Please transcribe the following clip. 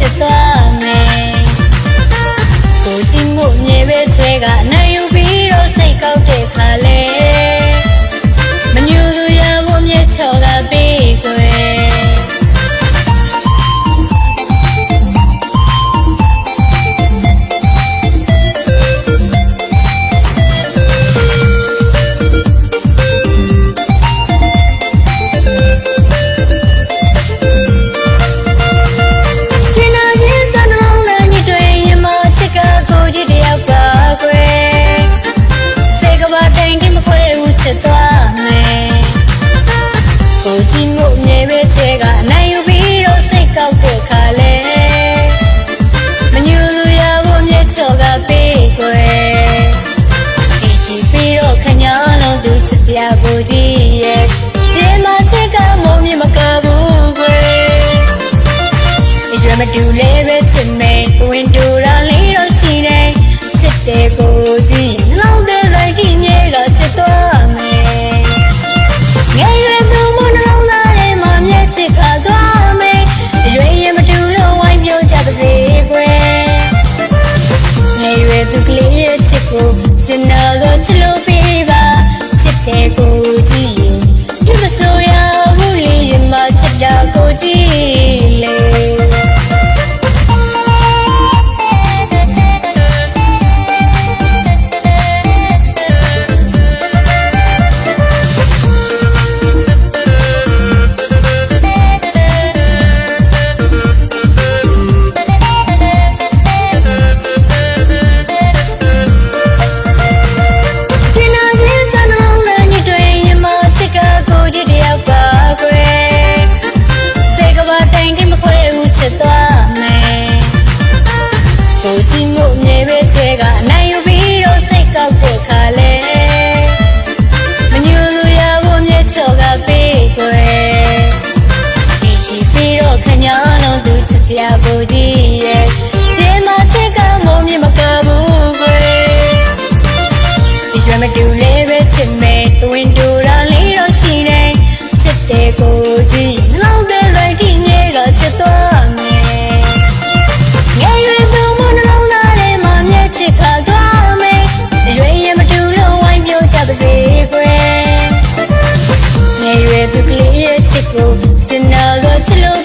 စ်သွားမယ်ကိုကြည့်မှုမြေပဲဆွဲကနိုင်ယူပြီးတော့စိတ်ကောက်တဲ့ခါလဲမညူသူရဖို့မြေချော်ကပေးကွယ်သွားမယ်ကိုကြည့်မှုမြေပဲချဲကနိုင်ယူပြီးတော့စိတ်ကောက်တဲ့ခါလဲမညူသူရဖို့မြေချော်ကပေးကွယ်ဒီကြည့်ပြီးတော့ခညာလုံးသူချစ်စရာကိုကြည့်ရဲ့ကျင်းမချက်ကမိုးမြမကဘူးကွယ်ရွှေမတူလဲပဲချစ်မယ်ဝင်တူတာလေးတော့ရှိနေချစ်တဲ့ကိုကြည့်နှလုံးသွင်းလိုက်ဒီမြေကချစ်သွားချစ်ခါသွားမယ်ရွေရင်မတူလို့ဝိုင်းပြောကြပါစေကွယ်ငယ်ရွယ်သူကလေးရဲ့ချစ်ကိုကျွန်တော်တို့ချစ်လို့ပေးပါချစ်တဲ့ကိုကြည့်ရင်ဒီမဆိုရဘူးလေရင်မချစ်တာကိုကြည့်လေသွားမယ်ကိုကြည့်မှုမြေပဲချဲကနိုင်ယူပြီးတော့စိတ်ကောက်တဲ့ခါလဲမညူသူရဖို့မြေချော်ကပေးကွယ်ဒီကြည့်ပြီးတော့ခညာလုံးသူချစ်စရာကိုကြည့်ရဲ့ကျင်းမချက်ကမိုးမြမကဘူးကွယ်ဒီရွှေမတူလဲပဲချစ်မယ်တွင်တူတာလေးတော့ရှိနေချစ်တဲ့ကိုကြည့်နှလုံးသွင်းလိုက်ဒီမြေကချစ်သွားချစ်ခါသွားမယ်ရွေရင်မတူလို့ဝိုင်းပြောကြပါစေကွယ်ငယ်ရွယ်သူကလေးရဲ့ချစ်ကိုကျွန်တော်တို့ချစ်လို့